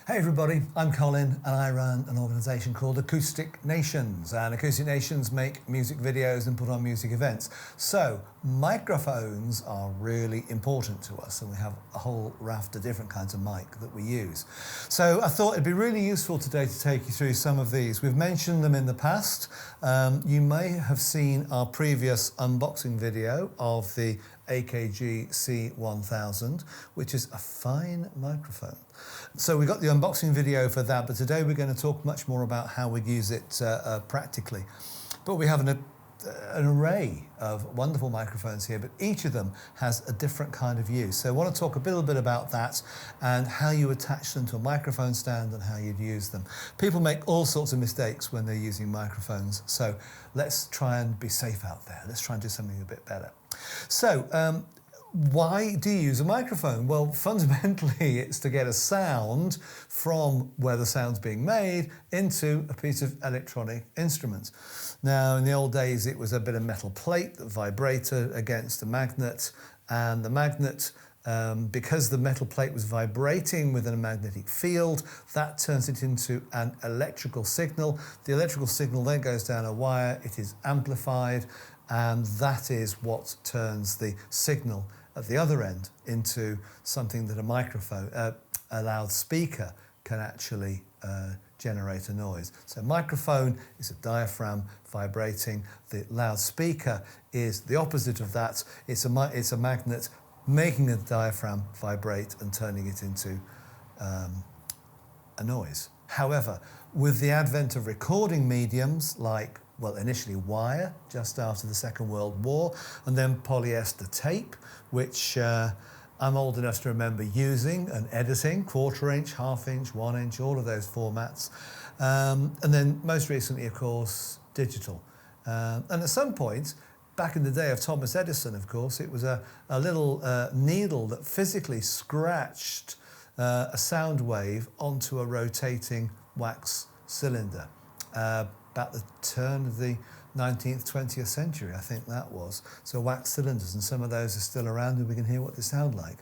Hey everybody, I'm Colin and I run an organisation called Acoustic Nations, and Acoustic Nations make music videos and put on music events. So microphones are really important to us, and we have a whole raft of different kinds of mic that we use. So I thought it'd be really useful today to take you through some of these. We've mentioned them in the past. You may have seen our previous unboxing video of the AKG C1000, which is a fine microphone. So we got the unboxing video for that, but today we're going to talk much more about how we use it practically. But we have an array of wonderful microphones here, but each of them has a different kind of use. So I want to talk a little bit about that and how you attach them to a microphone stand and how you'd use them. People make all sorts of mistakes when they're using microphones, so let's try and be safe out there. Let's try and do something a bit better. So, why do you use a microphone? Well, fundamentally, it's to get a sound from where the sound's being made into a piece of electronic instrument. Now, in the old days, it was a bit of metal plate that vibrated against a magnet, and the magnet, because the metal plate was vibrating within a magnetic field, that turns it into an electrical signal. The electrical signal then goes down a wire, it is amplified, and that is what turns the signal at the other end into something that a microphone, a loudspeaker, can actually generate a noise. So microphone is a diaphragm vibrating. The loudspeaker is the opposite of that. It's a magnet making the diaphragm vibrate and turning it into a noise. However, with the advent of recording mediums like, well, initially wire, just after the Second World War, and then polyester tape, which I'm old enough to remember using and editing, 1/4 inch, 1/2 inch, 1 inch, all of those formats. And then most recently, of course, digital. And at some point, back in the day of Thomas Edison, of course, it was a little needle that physically scratched a sound wave onto a rotating wax cylinder. About the turn of the 19th, 20th century, I think that was. So wax cylinders, and some of those are still around and we can hear what they sound like.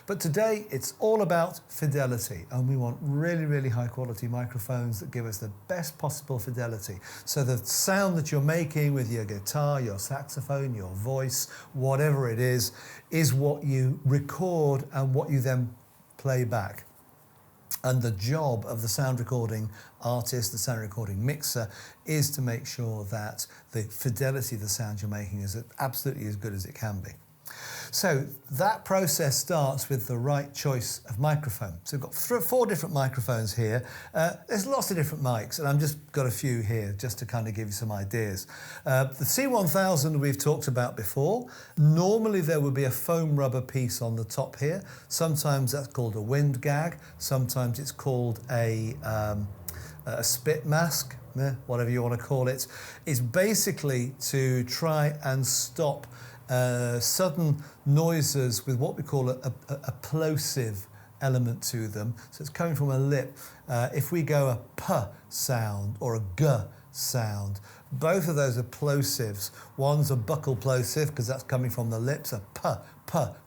But today it's all about fidelity, and we want really, really high quality microphones that give us the best possible fidelity. So the sound that you're making with your guitar, your saxophone, your voice, whatever it is what you record and what you then play back. And the job of the sound recording artist, the sound recording mixer, is to make sure that the fidelity of the sound you're making is absolutely as good as it can be. So that process starts with the right choice of microphone. So we've got 4 different microphones here. There's lots of different mics, and I've just got a few here just to kind of give you some ideas. The C1000 we've talked about before. Normally there would be a foam rubber piece on the top here. Sometimes that's called a wind gag. Sometimes it's called a spit mask, whatever you want to call it. It's basically to try and stop sudden noises with what we call a plosive element to them. So it's coming from a lip. If we go a p sound or a g sound, both of those are plosives. One's a buccal plosive because that's coming from the lips, a p,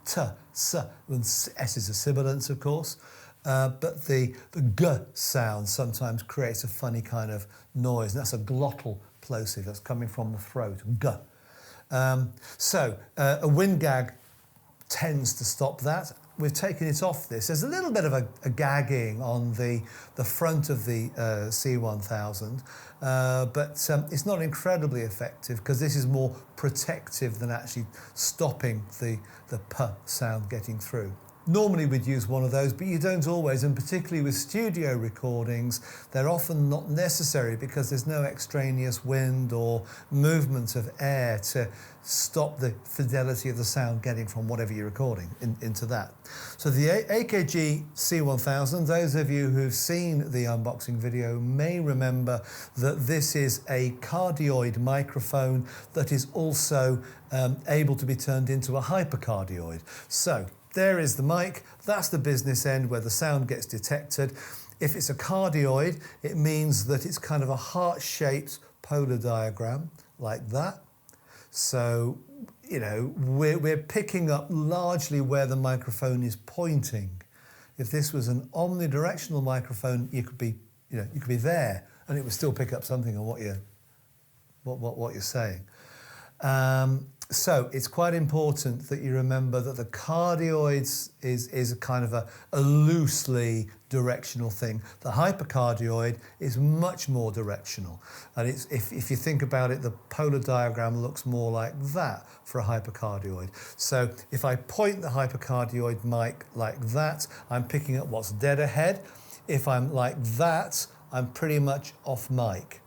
t, s, and s is a sibilance, of course. But the g sound sometimes creates a funny kind of noise, and that's a glottal plosive. That's coming from the throat, g. So a wind gag tends to stop that. We've taken it off this. There's a little bit of a gagging on the front of the C1000, but it's not incredibly effective because this is more protective than actually stopping the p sound getting through. Normally we'd use one of those, but you don't always, and particularly with studio recordings, they're often not necessary because there's no extraneous wind or movement of air to stop the fidelity of the sound getting from whatever you're recording into that. So the AKG C1000, those of you who've seen the unboxing video may remember that this is a cardioid microphone that is also able to be turned into a hypercardioid. So there is the mic, that's the business end where the sound gets detected. If it's a cardioid, it means that it's kind of a heart-shaped polar diagram, like that. So, you know, we're picking up largely where the microphone is pointing. If this was an omnidirectional microphone, you could be there and it would still pick up something on what you're saying. So it's quite important that you remember that the cardioid is a kind of a loosely directional thing. The hypercardioid is much more directional. And if you think about it, the polar diagram looks more like that for a hypercardioid. So if I point the hypercardioid mic like that, I'm picking up what's dead ahead. If I'm like that, I'm pretty much off mic.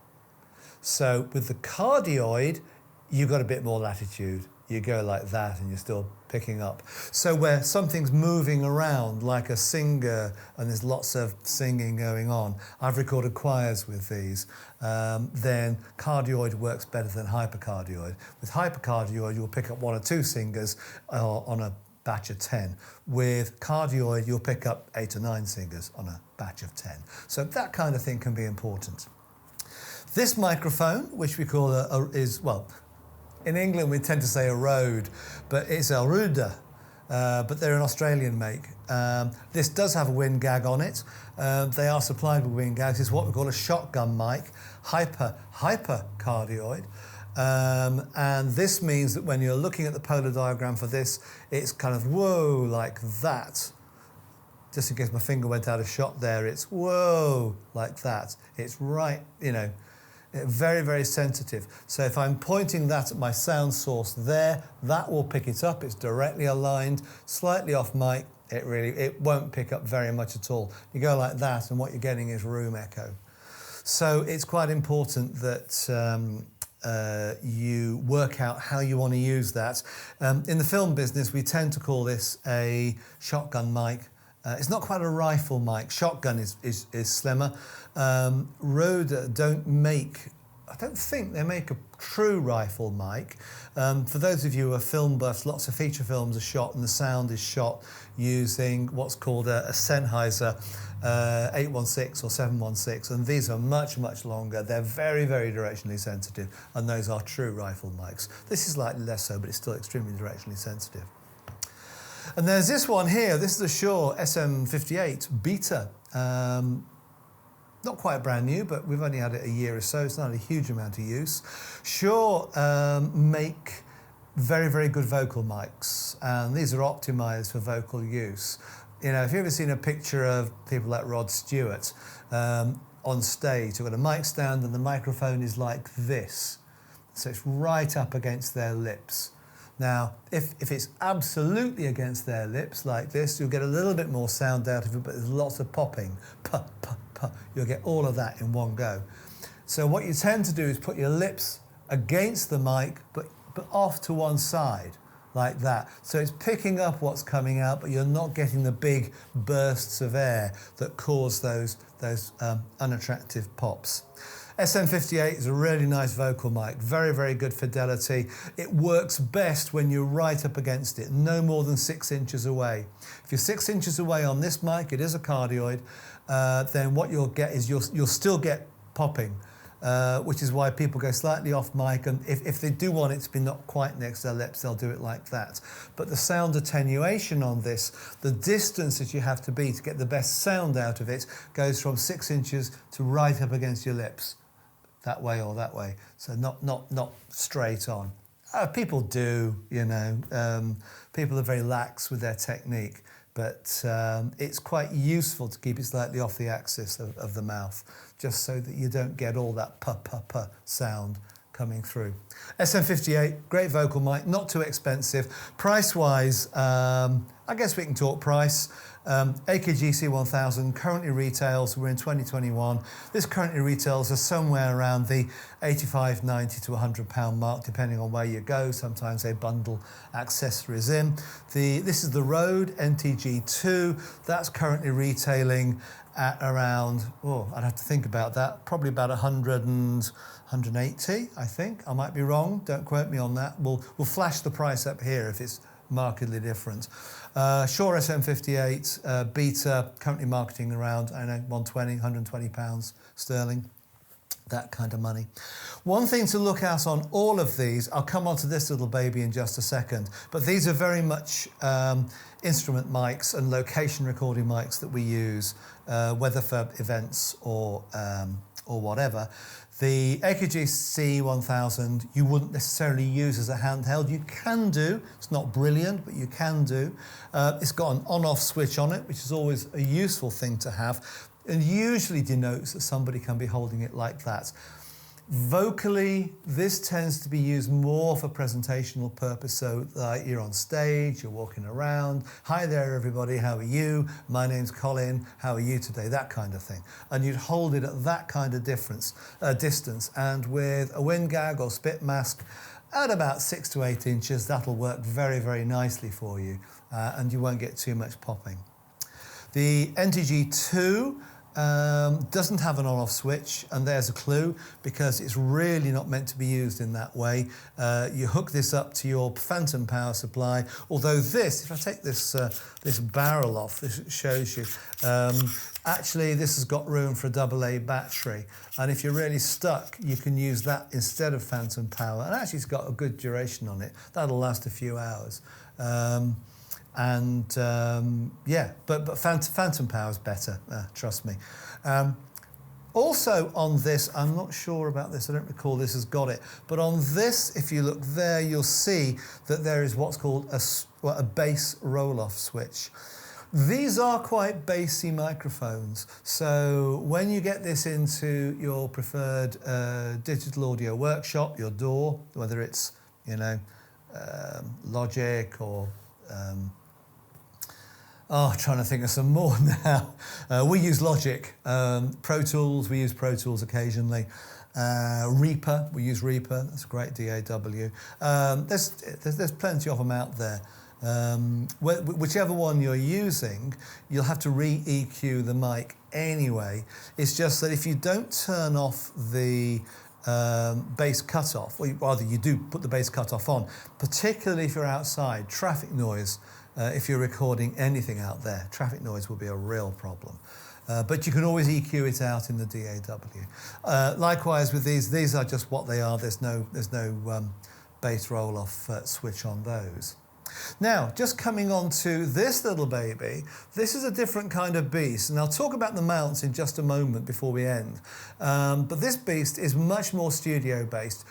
So with the cardioid, you've got a bit more latitude. You go like that and you're still picking up. So where something's moving around like a singer and there's lots of singing going on, I've recorded choirs with these, then cardioid works better than hypercardioid. With hypercardioid, you'll pick up 1 or 2 singers on a batch of 10. With cardioid, you'll pick up 8 or 9 singers on a batch of 10. So that kind of thing can be important. This microphone, which we call in England we tend to say a Rode, but it's a Rode, but they're an Australian make. This does have a wind gag on it. They are supplied with wind gags. It's what we call a shotgun mic, hypercardioid. And this means that when you're looking at the polar diagram for this, it's kind of whoa, like that. Just in case my finger went out of shot there, it's whoa, like that. It's right, very, very sensitive. So if I'm pointing that at my sound source there, that will pick it up. It's directly aligned, slightly off mic. It won't pick up very much at all. You go like that and what you're getting is room echo. So it's quite important that you work out how you want to use that. In the film business, we tend to call this a shotgun mic. It's not quite a rifle mic. Shotgun is slimmer. Rode I don't think they make a true rifle mic. For those of you who are film buffs, lots of feature films are shot and the sound is shot using what's called a Sennheiser 816 or 716, and these are much, much longer. They're very, very directionally sensitive, and those are true rifle mics. This is slightly less so, but it's still extremely directionally sensitive. And there's this one here. This is a Shure SM58 Beta. Not quite brand new, but we've only had it a year or so. It's not a huge amount of use. Shure make very, very good vocal mics, and these are optimized for vocal use. If you've ever seen a picture of people like Rod Stewart on stage, they've got a mic stand and the microphone is like this. So it's right up against their lips. Now, if it's absolutely against their lips like this, you'll get a little bit more sound out of it, but there's lots of popping. Puh, puh, puh. You'll get all of that in one go. So what you tend to do is put your lips against the mic, but off to one side, like that. So it's picking up what's coming out, but you're not getting the big bursts of air that cause those unattractive pops. SM58 is a really nice vocal mic, very, very good fidelity. It works best when you're right up against it, no more than 6 inches away. If you're 6 inches away on this mic, it is a cardioid, then what you'll get is you'll still get popping, which is why people go slightly off mic, and if they do want it to be not quite next to their lips, they'll do it like that. But the sound attenuation on this, the distance that you have to be to get the best sound out of it, goes from 6 inches to right up against your lips. That way or that way, so not straight on. People do, people are very lax with their technique, but it's quite useful to keep it slightly off the axis of the mouth, just so that you don't get all that puh sound coming through. SM58, great vocal mic, not too expensive. Price-wise, I guess we can talk price. AKG C1000 currently retails, we're in 2021, this currently retails are somewhere around the £85, £90 to £100 mark, depending on where you go. Sometimes they bundle accessories in. This is the Rode NTG2, that's currently retailing at around, I'd have to think about that, probably about 180, I think. I might be wrong, don't quote me on that. We'll flash the price up here if it's markedly different. Shure SM58 Beta, currently marketing around, I don't know, £120 sterling. that kind of money. One thing to look at on all of these, I'll come on to this little baby in just a second, but these are very much instrument mics and location recording mics that we use, whether for events or whatever. The AKG C1000 you wouldn't necessarily use as a handheld. You can do, it's not brilliant, but you can do. It's got an on-off switch on it, which is always a useful thing to have, and usually denotes that somebody can be holding it like that. Vocally, this tends to be used more for presentational purpose, so you're on stage, you're walking around, hi there everybody, how are you? My name's Colin, how are you today? That kind of thing. And you'd hold it at that kind of distance, and with a wind gag or spit mask at about 6 to 8 inches, that'll work very, very nicely for you, and you won't get too much popping. The NTG2 doesn't have an on-off switch, and there's a clue, because it's really not meant to be used in that way. You hook this up to your phantom power supply, although this, if I take this, this barrel off, this shows you, actually this has got room for a AA battery, and if you're really stuck, you can use that instead of phantom power, and actually it's got a good duration on it. That'll last a few hours. Yeah, but phantom power is better, trust me. Also on this, I'm not sure about this, I don't recall this has got it, but on this, if you look there, you'll see that there is what's called a bass roll-off switch. These are quite bassy microphones, so when you get this into your preferred digital audio workshop, your DAW, whether it's, you know, Logic or trying to think of some more now. We use Logic, Pro Tools, we use Pro Tools occasionally. Reaper, we use Reaper, that's a great DAW. There's plenty of them out there. Whichever one you're using, you'll have to re-EQ the mic anyway. It's just that if you don't turn off the bass cutoff, or rather you do put the bass cutoff on, particularly if you're outside, traffic noise, if you're recording anything out there, traffic noise will be a real problem. But you can always EQ it out in the DAW. Likewise with these are just what they are. There's no bass roll-off switch on those. Now, just coming on to this little baby, this is a different kind of beast, and I'll talk about the mounts in just a moment before we end. But this beast is much more studio-based.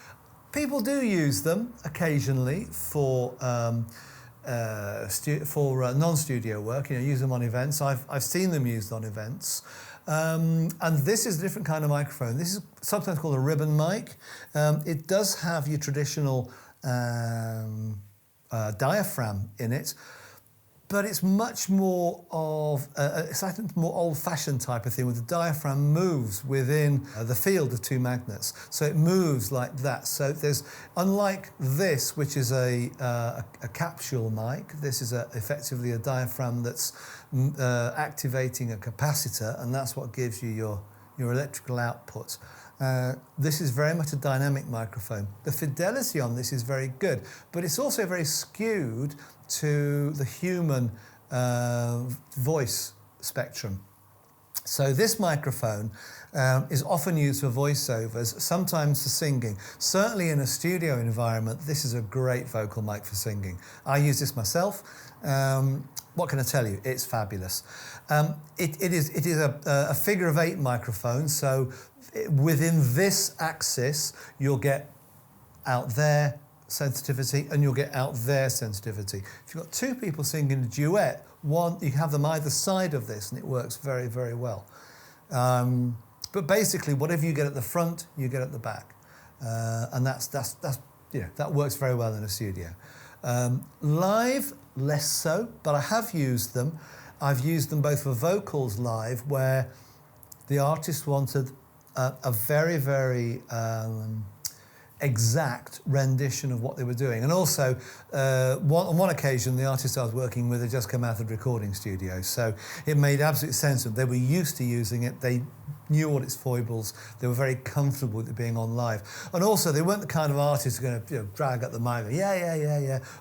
People do use them occasionally for non-studio work, you know, use them on events. I've seen them used on events. And this is a different kind of microphone. This is sometimes called a ribbon mic. It does have your traditional diaphragm in it, but it's much more of it's like a more old-fashioned type of thing, where the diaphragm moves within the field of two magnets, so it moves like that. So there's, unlike this, which is a capsule mic, this is effectively a diaphragm that's activating a capacitor, and that's what gives you your electrical output. This is very much a dynamic microphone. The fidelity on this is very good, but it's also very skewed to the human voice spectrum. So this microphone is often used for voiceovers, sometimes for singing. Certainly in a studio environment, this is a great vocal mic for singing. I use this myself. What can I tell you? It's fabulous. It is a figure of 8 microphone, so within this axis, you'll get out there sensitivity and you'll get out there sensitivity. If you've got two people singing a duet, you can have them either side of this and it works very, very well. But basically, whatever you get at the front, you get at the back. And that works very well in a studio. Live, less so, but I have used them. I've used them both for vocals live, where the artist wanted a very, very exact rendition of what they were doing. And also, on one occasion, the artist I was working with had just come out of the recording studio, so it made absolute sense that they were used to using it. They knew all its foibles. They were very comfortable with it being on live. And also, they weren't the kind of artists who are going to drag up the mic,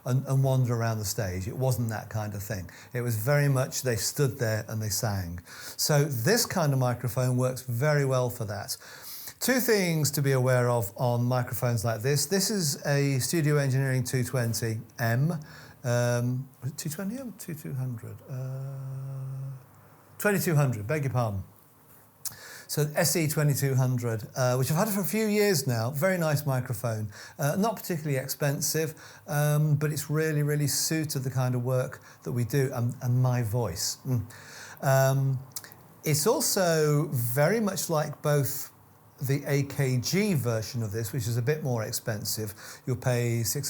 and wander around the stage. It wasn't that kind of thing. It was very much they stood there and they sang. So this kind of microphone works very well for that. Two things to be aware of on microphones like this. This is a Studio Engineering 220M. 220M? 2200? 2200, beg your pardon. So SE2200, which I've had for a few years now. Very nice microphone. Not particularly expensive, but it's really, really suited the kind of work that we do and my voice. It's also very much like both the AKG version of this, which is a bit more expensive. You'll pay £600 or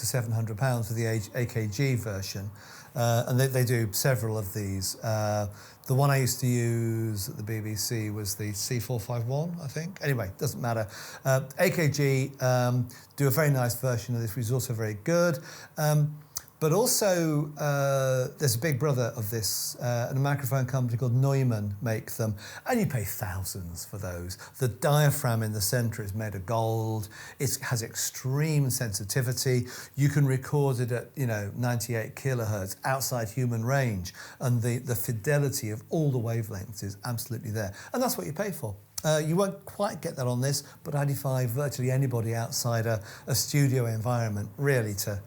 £700 for the AKG version. And they do several of these. The one I used to use at the BBC was the C451, I think. Anyway, doesn't matter. AKG do a very nice version of this, which is also very good. But also, there's a big brother of this, and a microphone company called Neumann make them, and you pay thousands for those. The diaphragm in the centre is made of gold. It has extreme sensitivity. You can record it at 98 kilohertz outside human range, and the fidelity of all the wavelengths is absolutely there. And that's what you pay for. You won't quite get that on this, but I defy virtually anybody outside a studio environment really to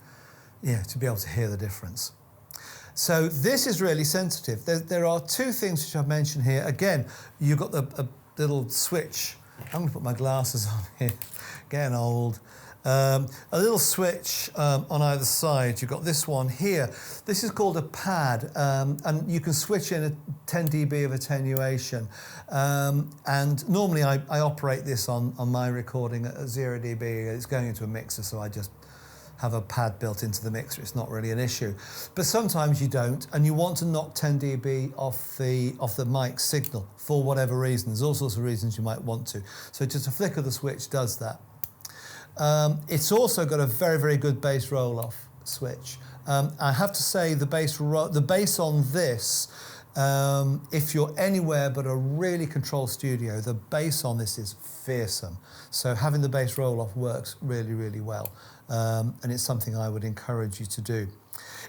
be able to hear the difference. So this is really sensitive. There are two things which I've mentioned here. Again, you've got a little switch. I'm going to put my glasses on here, getting old. A little switch on either side. You've got this one here. This is called a pad, and you can switch in a 10 dB of attenuation. And normally I operate this on my recording at 0 dB. It's going into a mixer, so I just have a pad built into the mixer. It's not really an issue. But sometimes you don't, and you want to knock 10 dB off the mic signal for whatever reason. There's all sorts of reasons you might want to. So just a flick of the switch does that. It's also got a very, very good bass roll-off switch. I have to say the bass on this, if you're anywhere but a really controlled studio, the bass on this is fearsome. So having the bass roll-off works really, really well. And it's something I would encourage you to do.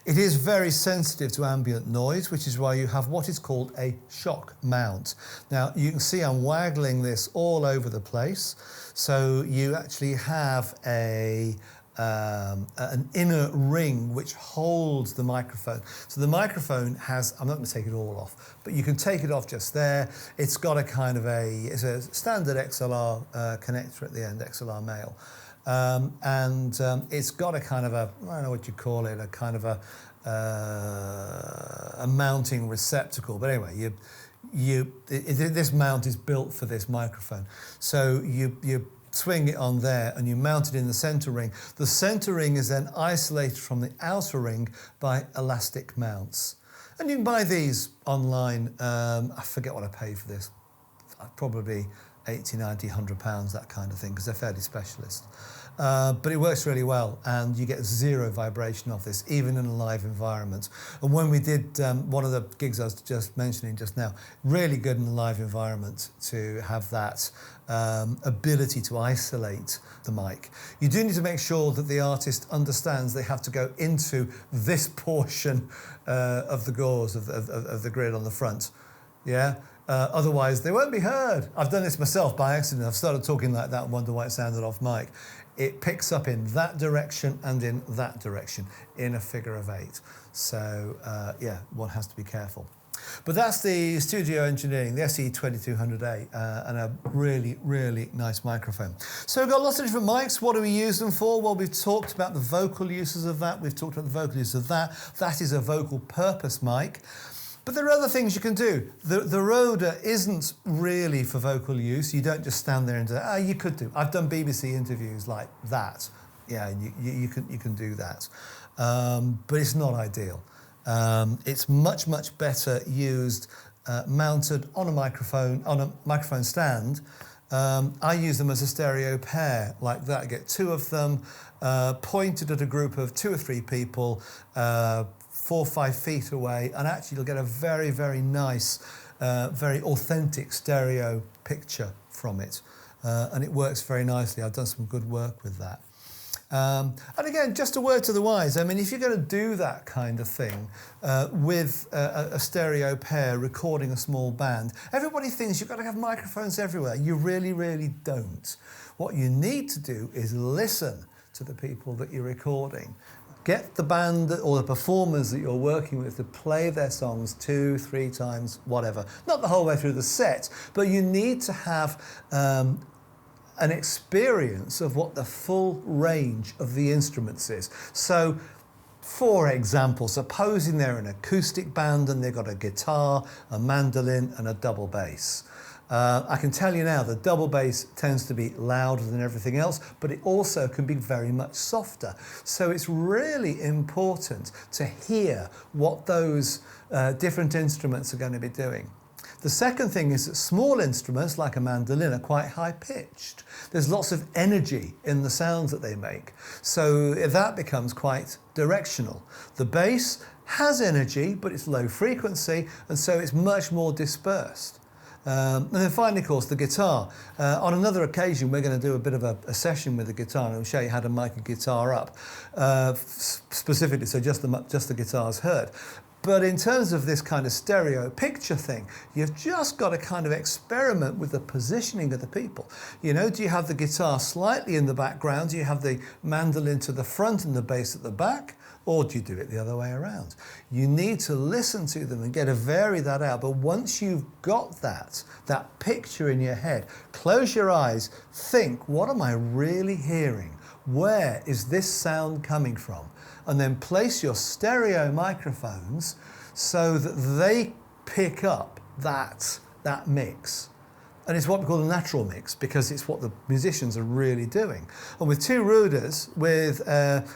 It is very sensitive to ambient noise, which is why you have what is called a shock mount. Now, you can see I'm waggling this all over the place. So you actually have an inner ring which holds the microphone. So the microphone has, I'm not going to take it all off, but you can take it off just there. It's got it's a standard XLR connector at the end, XLR male. It's got a kind of I don't know what you call it, a kind of a mounting receptacle. But anyway, this mount is built for this microphone. So you swing it on there and you mount it in the center ring. The center ring is then isolated from the outer ring by elastic mounts. And you can buy these online. I forget what I paid for this. Probably 80, 90, 100 pounds, that kind of thing, because they're fairly specialist. But it works really well, and you get zero vibration off this, even in a live environment. And when we did one of the gigs I was just mentioning just now, really good in a live environment to have that ability to isolate the mic. You do need to make sure that the artist understands they have to go into this portion of the gauze, of the grid on the front. Yeah? Otherwise, they won't be heard. I've done this myself by accident. I've started talking like that and wondered why it sounded off mic. It picks up in that direction and in that direction in a figure of 8. So, one has to be careful. But that's the Studio Engineering, the SE2200A, and a really, really nice microphone. So we've got lots of different mics. What do we use them for? Well, we've talked about the vocal uses of that. We've talked about the vocal use of that. That is a vocal purpose mic. But there are other things you can do. The Roder isn't really for vocal use. You don't just stand there and do that. You could do. I've done BBC interviews like that. Yeah, you can do that. But it's not ideal. It's much, much better used mounted on a microphone stand. I use them as a stereo pair like that. I get 2 of them pointed at a group of 2 or 3 people, 4 or 5 feet away, and actually you'll get a very, very nice, very authentic stereo picture from it. And it works very nicely. I've done some good work with that. And again, just a word to the wise. I mean, if you're going to do that kind of thing with a stereo pair recording a small band, everybody thinks you've got to have microphones everywhere. You really, really don't. What you need to do is listen to the people that you're recording. Get the band or the performers that you're working with to play their songs 2, 3 times, whatever. Not the whole way through the set, but you need to have an experience of what the full range of the instruments is. So, for example, supposing they're an acoustic band and they've got a guitar, a mandolin and a double bass. I can tell you now, the double bass tends to be louder than everything else, but it also can be very much softer. So it's really important to hear what those different instruments are going to be doing. The second thing is that small instruments like a mandolin are quite high-pitched. There's lots of energy in the sounds that they make. So that becomes quite directional. The bass has energy, but it's low frequency, and so it's much more dispersed. And then finally, of course, the guitar. On another occasion, we're going to do a bit of a session with the guitar, and I'll show you how to mic a guitar up, specifically so just the guitar's heard. But in terms of this kind of stereo picture thing, you've just got to kind of experiment with the positioning of the people. You know, do you have the guitar slightly in the background? Do you have the mandolin to the front and the bass at the back? Or do you do it the other way around? You need to listen to them and get to vary that out. But once you've got that picture in your head, close your eyes, think, what am I really hearing? Where is this sound coming from? And then place your stereo microphones so that they pick up that mix. And it's what we call a natural mix, because it's what the musicians are really doing. And with 2 Ruders, with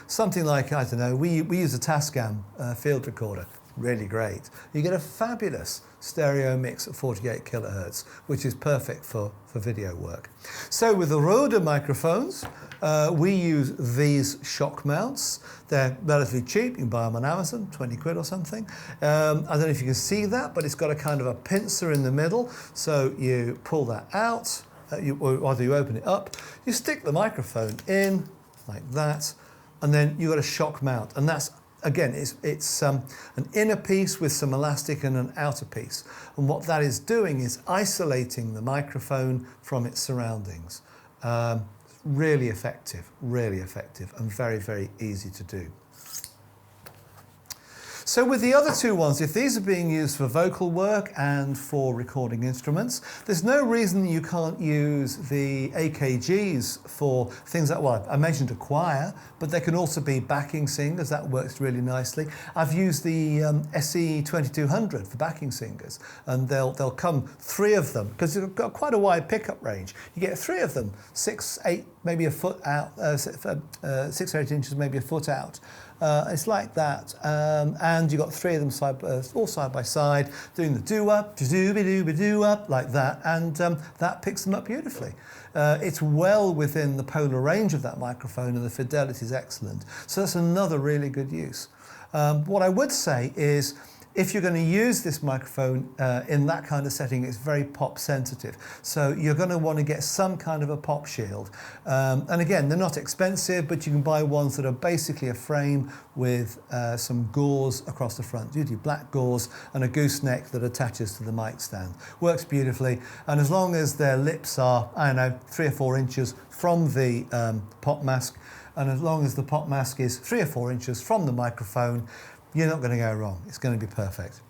something like, I don't know, we use a Tascam field recorder, really great. You get a fabulous stereo mix at 48 kilohertz, which is perfect for video work. So with the Rode microphones, we use these shock mounts. They're relatively cheap. You can buy them on Amazon, 20 quid or something. I don't know if you can see that, but it's got a kind of a pincer in the middle. So you pull that out, or you open it up, you stick the microphone in like that, and then you've got a shock mount. And that's, again, it's an inner piece with some elastic and an outer piece. And what that is doing is isolating the microphone from its surroundings. Really effective, and very, very easy to do. So with the other 2 ones, if these are being used for vocal work and for recording instruments, there's no reason you can't use the AKGs for things like, well, I mentioned a choir, but they can also be backing singers. That works really nicely. I've used the SE2200 for backing singers, and they'll come 3 of them, because they've got quite a wide pickup range. You get 3 of them, 6, 8, maybe a foot out, 6 or 8 inches, maybe a foot out. It's like that, and you've got 3 of them all side by side, doing the do-up, do-be-do-be-do-up, like that, and that picks them up beautifully. It's well within the polar range of that microphone, and the fidelity is excellent. So that's another really good use. What I would say is, if you're going to use this microphone in that kind of setting, it's very pop sensitive. So you're going to want to get some kind of a pop shield. And again, they're not expensive, but you can buy ones that are basically a frame with some gauze across the front, usually black gauze, and a gooseneck that attaches to the mic stand. Works beautifully. And as long as their lips are, I don't know, 3 or 4 inches from the pop mask, and as long as the pop mask is 3 or 4 inches from the microphone, you're not going to go wrong. It's going to be perfect.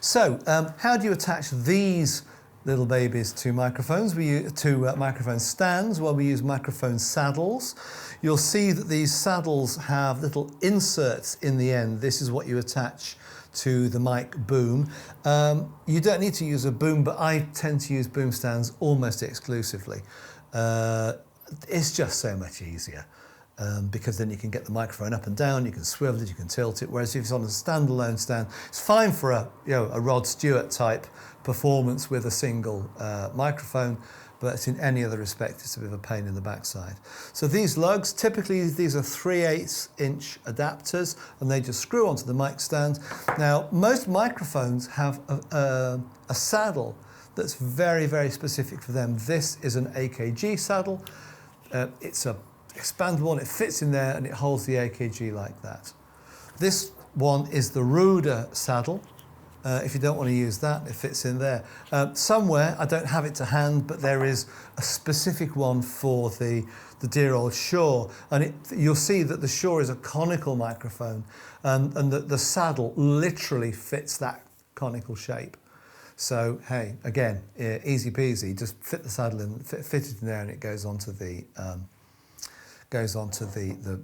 So, how do you attach these little babies to microphones? We use microphone stands. Well, we use microphone saddles. You'll see that these saddles have little inserts in the end. This is what you attach to the mic boom. You don't need to use a boom, but I tend to use boom stands almost exclusively. It's just so much easier. Because then you can get the microphone up and down, you can swivel it, you can tilt it. Whereas if it's on a standalone stand, it's fine for a Rod Stewart type performance with a single microphone, but in any other respect, it's a bit of a pain in the backside. So these lugs, typically these are 3/8 inch adapters, and they just screw onto the mic stand. Now, most microphones have a saddle that's very, very specific for them. This is an AKG saddle. expandable one, it fits in there and it holds the AKG like that. This one is the Rode saddle. If you don't want to use that, it fits in there. Somewhere, I don't have it to hand, but there is a specific one for the dear old Shure. And you'll see that the Shure is a conical microphone, and the saddle literally fits that conical shape. So, hey, again, easy peasy, just fit the saddle in, fit it in there, and it goes onto the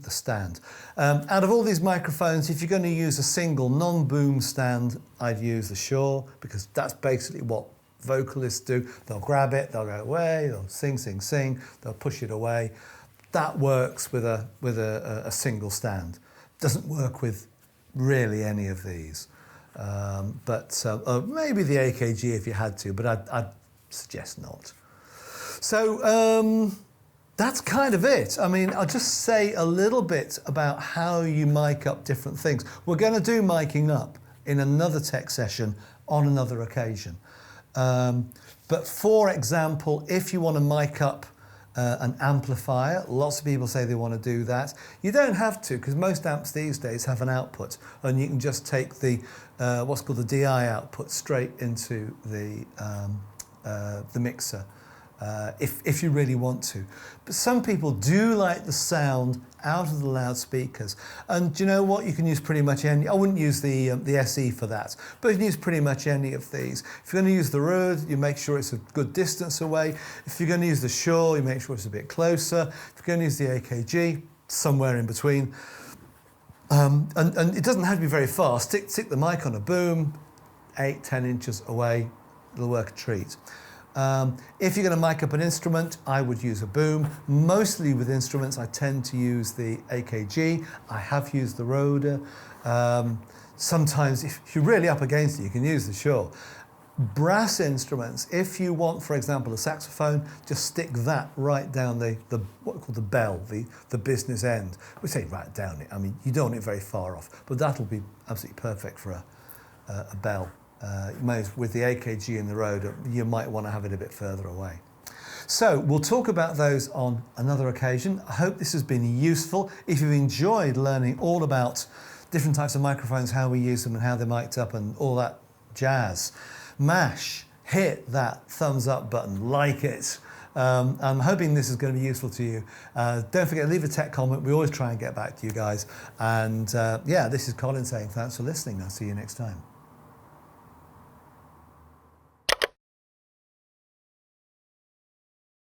stand. Out of all these microphones, if you're going to use a single non-boom stand, I'd use the Shure, because that's basically what vocalists do. They'll grab it, they'll go away, they'll sing, sing, sing, they'll push it away. That works with a single stand. Doesn't work with really any of these. Maybe the AKG if you had to, but I'd suggest not. So, that's kind of it. I mean, I'll just say a little bit about how you mic up different things. We're going to do miking up in another tech session on another occasion. But for example, if you want to mic up an amplifier, lots of people say they want to do that. You don't have to, because most amps these days have an output, and you can just take the what's called the DI output straight into the mixer. If you really want to. But some people do like the sound out of the loudspeakers. And do you know what? You can use pretty much any, I wouldn't use the SE for that, but you can use pretty much any of these. If you're going to use the Rode, you make sure it's a good distance away. If you're going to use the Shure, you make sure it's a bit closer. If you're going to use the AKG, somewhere in between. And it doesn't have to be very far. Stick the mic on a boom, 8-10 inches away, it'll work a treat. If you're going to mic up an instrument, I would use a boom. Mostly with instruments, I tend to use the AKG. I have used the Rode. Sometimes, if you're really up against it, you can use the Shure. Brass instruments, if you want, for example, a saxophone, just stick that right down what we call the bell, the business end. We say right down it. I mean, you don't want it very far off, but that'll be absolutely perfect for a bell. With the AKG and the Rode, you might want to have it a bit further away. So we'll talk about those on another occasion. I hope this has been useful. If you've enjoyed learning all about different types of microphones, how we use them and how they're mic'd up and all that jazz, hit that thumbs up button, like it. I'm hoping this is going to be useful to you. Don't forget to leave a tech comment. We always try and get back to you guys. And yeah, this is Colin saying thanks for listening. I'll see you next time.